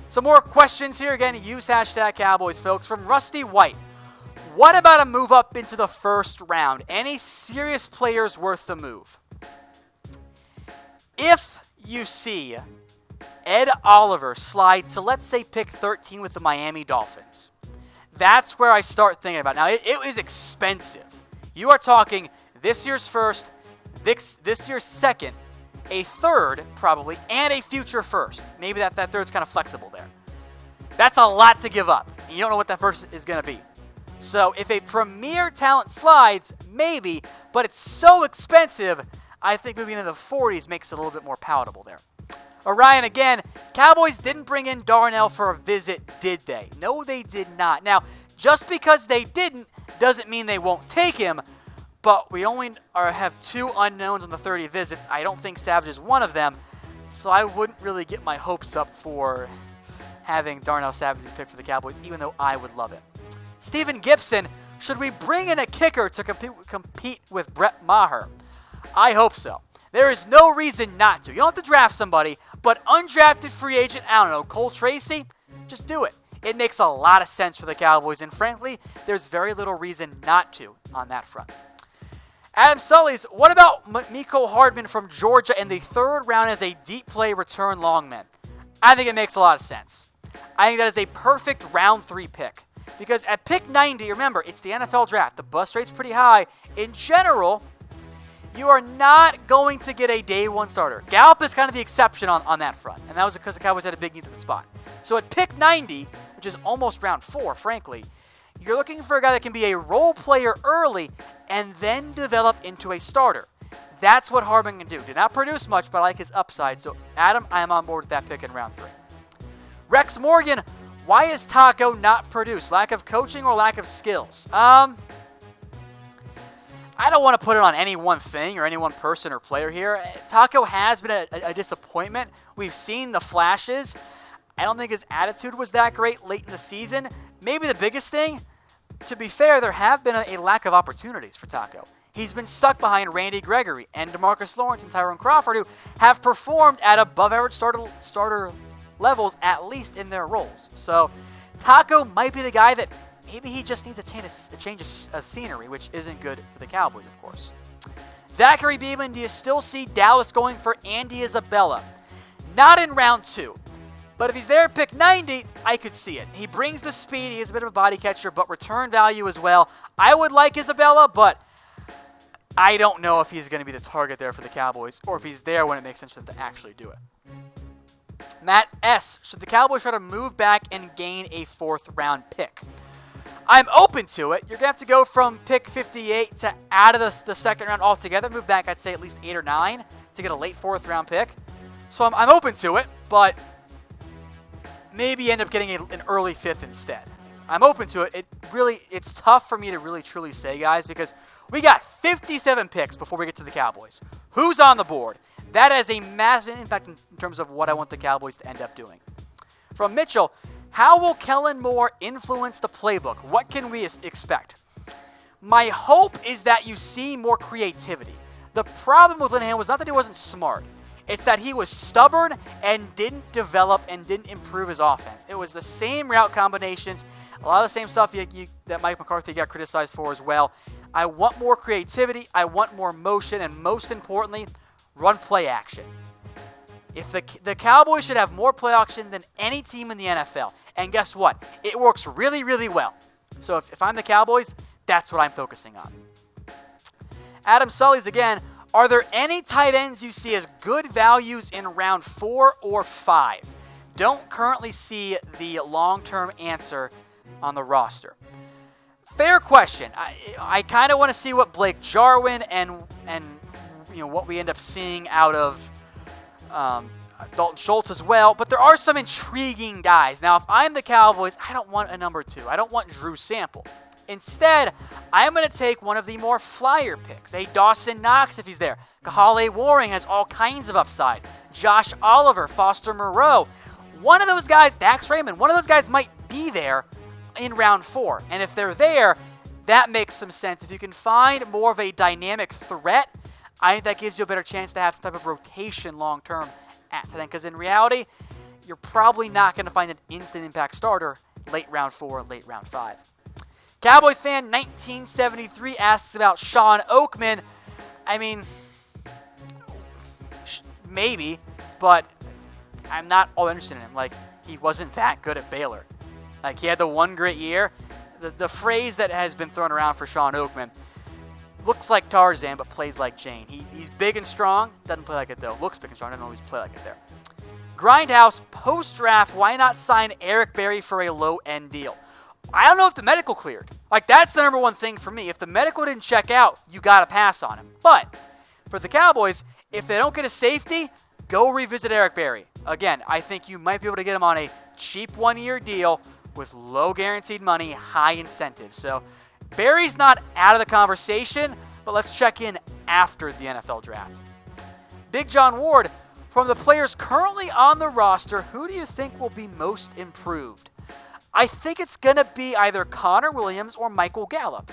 Some more questions here. Again, use hashtag Cowboys, folks. From Rusty White. What about a move up into the first round? Any serious players worth the move? If you see Ed Oliver slide to, let's say, pick 13 with the Miami Dolphins, that's where I start thinking about it. Now, it is expensive. You are talking this year's first, this year's second, a third, probably, and a future first. Maybe that third's kind of flexible there. That's a lot to give up. You don't know what that first is going to be. So if a premier talent slides, maybe, but it's so expensive, I think moving into the 40s makes it a little bit more palatable there. Orion again, Cowboys didn't bring in Darnell for a visit, did they? No, they did not. Now, just because they didn't doesn't mean they won't take him, but we only have 2 unknowns on the 30 visits. I don't think Savage is one of them, so I wouldn't really get my hopes up for having Darnell Savage be picked for the Cowboys, even though I would love it. Stephen Gipson, should we bring in a kicker to compete with Brett Maher? I hope so. There is no reason not to. You don't have to draft somebody, but undrafted free agent, I don't know, Cole Tracy, just do it. It makes a lot of sense for the Cowboys, and frankly, there's very little reason not to on that front. Adam Sully's, what about Mecole Hardman from Georgia in the 3rd round as a deep play return longman? I think it makes a lot of sense. I think that is a perfect round 3 pick. Because at pick 90, remember, it's the NFL draft. The bust rate's pretty high. In general, you are not going to get a day 1 starter. Gallup is kind of the exception on that front. And that was because the Cowboys had a big need at the spot. So at pick 90, which is almost round 4, frankly, you're looking for a guy that can be a role player early and then develop into a starter. That's what Hardman can do. Did not produce much, but I like his upside. So, Adam, I am on board with that pick in round 3. Rex Morgan, why is Taco not produced? Lack of coaching or lack of skills? I don't want to put it on any one thing or any one person or player here. Taco has been a disappointment. We've seen the flashes. I don't think his attitude was that great late in the season. Maybe the biggest thing, to be fair, there have been a lack of opportunities for Taco. He's been stuck behind Randy Gregory and DeMarcus Lawrence and Tyrone Crawford, who have performed at above-average starter levels, at least in their roles. So Taco might be the guy that maybe he just needs a change of scenery, which isn't good for the Cowboys, of course. Zachary Beamon, do you still see Dallas going for Andy Isabella? Not in round 2. But if he's there at pick 90, I could see it. He brings the speed. He is a bit of a body catcher, but return value as well. I would like Isabella, but I don't know if he's going to be the target there for the Cowboys or if he's there when it makes sense for them to actually do it. Matt S., should the Cowboys try to move back and gain a 4th round pick? I'm open to it. You're going to have to go from pick 58 to out of the 2nd round altogether. Move back, I'd say, at least 8 or 9 to get a late 4th round pick. So I'm open to it, but maybe end up getting an early 5th instead. I'm open to it. It's tough for me to really truly say, guys, because we got 57 picks before we get to the Cowboys. Who's on the board? That has a massive impact in terms of what I want the Cowboys to end up doing. From Mitchell, how will Kellen Moore influence the playbook? What can we expect? My hope is that you see more creativity. The problem with Linehan was not that he wasn't smart. It's that he was stubborn and didn't develop and didn't improve his offense. It was the same route combinations, a lot of the same stuff that Mike McCarthy got criticized for as well. I want more creativity. I want more motion, and most importantly, run play action. If the Cowboys should have more play action than any team in the NFL. And guess what? It works really, really well. So if I'm the Cowboys, that's what I'm focusing on. Adam Sully's again, are there any tight ends you see as good values in round 4 or 5? Don't currently see the long-term answer on the roster. Fair question. I kind of want to see what Blake Jarwin and what we end up seeing out of Dalton Schultz as well, but there are some intriguing guys. Now, if I'm the Cowboys, I don't want a number 2. I don't want Drew Sample. Instead, I'm going to take one of the more flyer picks, a Dawson Knox if he's there. Kahale Warring has all kinds of upside. Josh Oliver, Foster Moreau. One of those guys, Dax Raymond, one of those guys might be there in round 4. And if they're there, that makes some sense. If you can find more of a dynamic threat, I think that gives you a better chance to have some type of rotation long-term at tight end. Because in reality, you're probably not going to find an instant impact starter late round 4, late round 5. Cowboys fan 1973 asks about Shawn Oakman. I mean, maybe, but I'm not all interested in him. Like, he wasn't that good at Baylor. Like, he had the one great year. The phrase that has been thrown around for Shawn Oakman, looks like Tarzan but plays like Jane. He's big and strong, doesn't play like it though. Looks big and strong, doesn't always play like it there. Grindhouse, post-draft, why not sign Eric Berry for a low-end deal? I don't know if the medical cleared. Like, that's the number one thing for me. If the medical didn't check out, you got to pass on him. But for the Cowboys, if they don't get a safety, go revisit Eric Berry. Again, I think you might be able to get him on a cheap one-year deal with low guaranteed money, high incentives. So Berry's not out of the conversation, but let's check in after the NFL draft. Big John Ward, from the players currently on the roster, who do you think will be most improved? I think it's going to be either Connor Williams or Michael Gallup.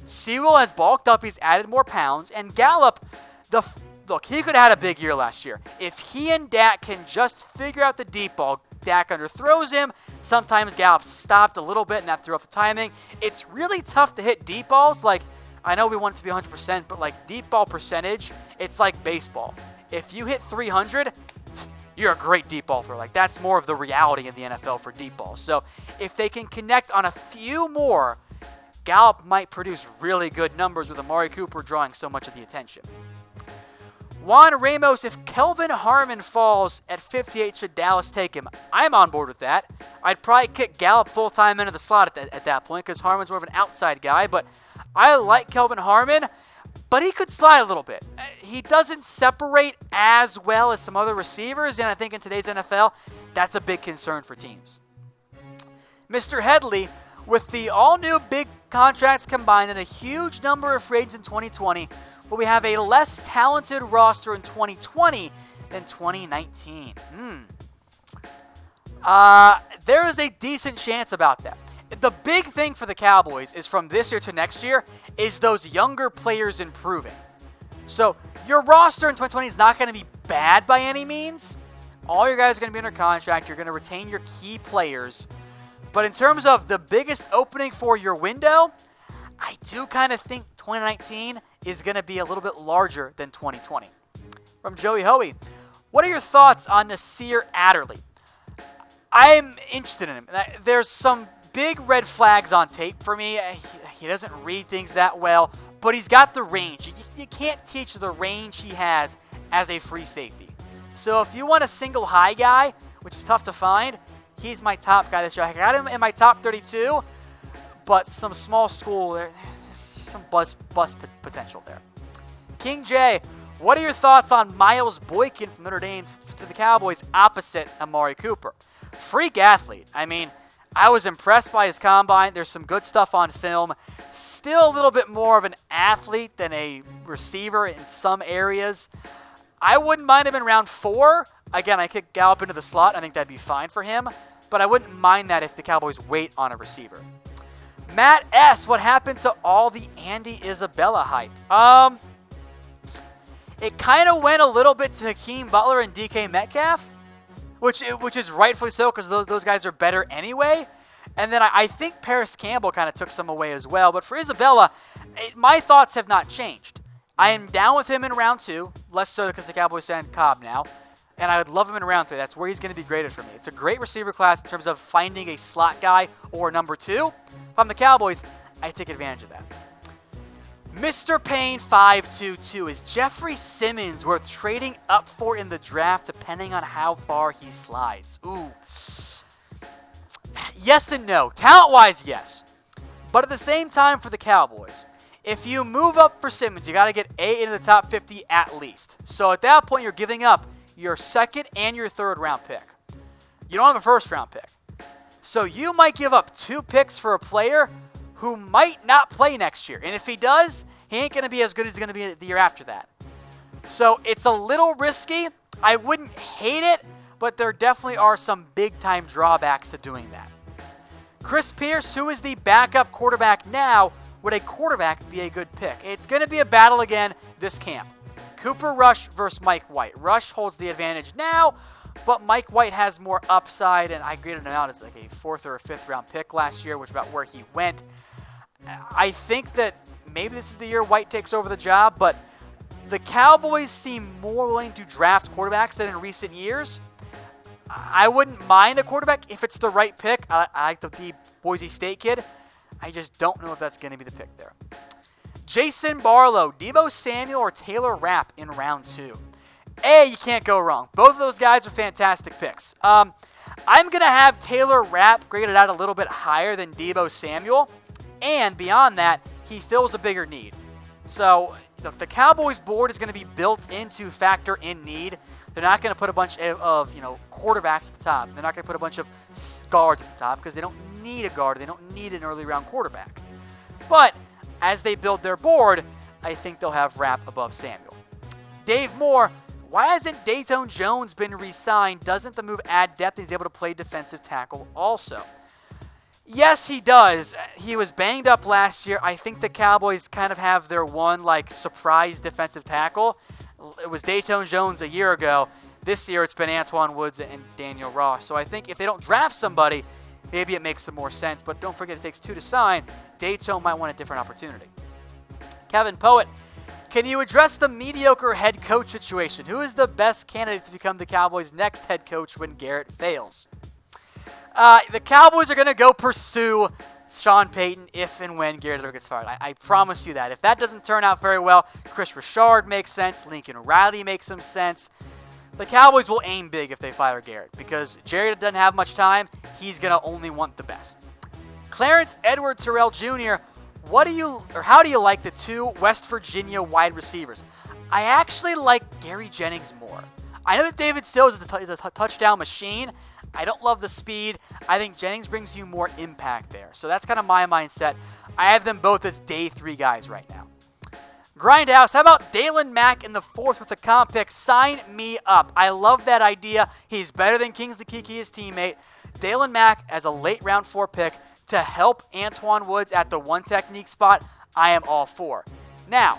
Sewell has bulked up, he's added more pounds, and Gallup, look, he could have had a big year last year. If he and Dak can just figure out the deep ball, Dak underthrows him. Sometimes Gallup stopped a little bit and that threw off the timing. It's really tough to hit deep balls. Like, I know we want it to be 100%, but like deep ball percentage, it's like baseball. If you hit 300, you're a great deep ball thrower. Like, that's more of the reality in the NFL for deep balls. So if they can connect on a few more, Gallup might produce really good numbers with Amari Cooper drawing so much of the attention. Juan Ramos, if Kelvin Harmon falls at 58, should Dallas take him? I'm on board with that. I'd probably kick Gallup full-time into the slot at that point because Harmon's more of an outside guy, but I like Kelvin Harmon, but he could slide a little bit. He doesn't separate as well as some other receivers, and I think in today's NFL, that's a big concern for teams. Mr. Headlee, with the all-new big contracts combined and a huge number of free agents in 2020, will we have a less talented roster in 2020 than 2019? There is a decent chance about that. The big thing for the Cowboys is from this year to next year is those younger players improving. So your roster in 2020 is not going to be bad by any means. All your guys are going to be under contract. You're going to retain your key players. But in terms of the biggest opening for your window, I do kind of think 2019 is going to be a little bit larger than 2020. From Joey Hoey, what are your thoughts on Nasir Adderly? I'm interested in him. There's some big red flags on tape for me. He doesn't read things that well, but he's got the range. You can't teach the range he has as a free safety. So if you want a single high guy, which is tough to find, he's my top guy this year. I got him in my top 32, but some small school, there's some bust potential there. King J, what are your thoughts on Miles Boykin from Notre Dame to the Cowboys opposite Amari Cooper? Freak athlete. I mean, I was impressed by his combine. There's some good stuff on film. Still a little bit more of an athlete than a receiver in some areas. I wouldn't mind him in round 4. Again, I could Gallup into the slot. I think that'd be fine for him. But I wouldn't mind that if the Cowboys wait on a receiver. Matt S., what happened to all the Andy Isabella hype? It kind of went a little bit to Hakeem Butler and DK Metcalf, which is rightfully so because those guys are better anyway. And then I think Pearce Campbell kind of took some away as well. But for Isabella, my thoughts have not changed. I am down with him in round 2, less so because the Cowboys send Cobb now. And I would love him in round 3. That's where he's going to be graded for me. It's a great receiver class in terms of finding a slot guy or number 2. If I'm the Cowboys, I take advantage of that. Mr. Payne 522, is Jeffrey Simmons worth trading up for in the draft depending on how far he slides? Ooh. Yes and no. Talent-wise, yes. But at the same time for the Cowboys, if you move up for Simmons, you got to get 8 into the top 50 at least. So at that point, you're giving up your 2nd and your 3rd round pick. You don't have a 1st round pick. So you might give up 2 picks for a player who might not play next year. And if he does, he ain't going to be as good as he's going to be the year after that. So it's a little risky. I wouldn't hate it, but there definitely are some big-time drawbacks to doing that. Chris Pearce, who is the backup quarterback now, would a quarterback be a good pick? It's going to be a battle again this camp. Cooper Rush versus Mike White. Rush holds the advantage now, but Mike White has more upside, and I graded him out as like a 4th or a 5th round pick last year, which is about where he went. I think that maybe this is the year White takes over the job, but the Cowboys seem more willing to draft quarterbacks than in recent years. I wouldn't mind a quarterback if it's the right pick. I like the Boise State kid. I just don't know if that's going to be the pick there. Jason Barlow, Deebo Samuel, or Taylor Rapp in round 2. You can't go wrong. Both of those guys are fantastic picks. I'm going to have Taylor Rapp graded out a little bit higher than Deebo Samuel. And beyond that, he fills a bigger need. So the Cowboys board is going to be built into factor in need. They're not going to put a bunch of quarterbacks at the top. They're not going to put a bunch of guards at the top because they don't need a guard. They don't need an early round quarterback. But as they build their board, I think they'll have Rapp above Samuel. Dave Moore, why hasn't Dayton Jones been re-signed? Doesn't the move add depth? He's able to play defensive tackle also. Yes, he does. He was banged up last year. I think the Cowboys kind of have their one surprise defensive tackle. It was Dayton Jones a year ago. This year it's been Antoine Woods and Daniel Ross. So I think if they don't draft somebody, maybe it makes some more sense. But don't forget, it takes 2 to sign. Dayton might want a different opportunity. Kevin Poet, can you address the mediocre head coach situation? Who is the best candidate to become the Cowboys' next head coach when Garrett fails? The Cowboys are going to go pursue Sean Payton if and when Garrett ever gets fired. I promise you that. If that doesn't turn out very well, Chris Richard makes sense. Lincoln Riley makes some sense. The Cowboys will aim big if they fire Garrett because Jared doesn't have much time. He's going to only want the best. Clarence Edward Terrell Jr., how do you like the 2 West Virginia wide receivers? I actually like Gary Jennings more. I know that David Sills is a touchdown machine. I don't love the speed. I think Jennings brings you more impact there. So that's kind of my mindset. I have them both as day 3 guys right now. Grindhouse, how about Dalen Mack in the 4th with a comp pick? Sign me up. I love that idea. He's better than Kingsley Keke, his teammate. Dalen Mack as a late round 4 pick to help Antoine Woods at the 1 technique spot, I am all for. Now,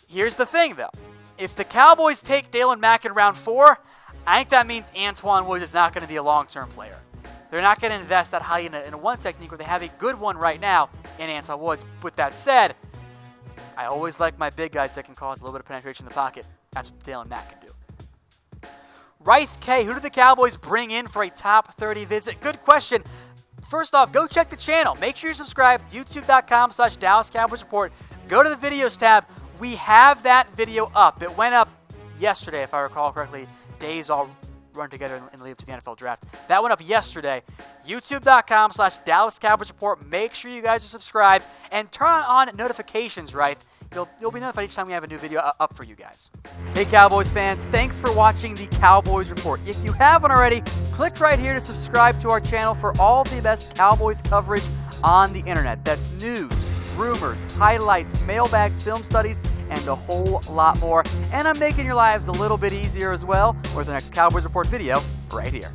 here's the thing though. If the Cowboys take Dalen Mack in round 4, I think that means Antoine Woods is not going to be a long-term player. They're not going to invest that high in a 1 technique where they have a good one right now in Antoine Woods. With that said, I always like my big guys that can cause a little bit of penetration in the pocket. That's what Dalen Mack can do. Wright K, who did the Cowboys bring in for a top 30 visit? Good question. First off, go check the channel. Make sure you're subscribed. YouTube.com/Dallas Cowboys Report. Go to the videos tab. We have that video up. It went up yesterday, if I recall correctly. Days all run together in the lead up to the NFL draft. That went up yesterday. YouTube.com/Dallas Cowboys Report. Make sure you guys are subscribed and turn on notifications, right? You'll be notified each time we have a new video up for you guys. Hey Cowboys fans, thanks for watching the Cowboys Report. If you haven't already, click right here to subscribe to our channel for all the best Cowboys coverage on the internet. That's news, rumors, highlights, mailbags, film studies, and a whole lot more. And I'm making your lives a little bit easier as well with the next Cowboys Report video right here.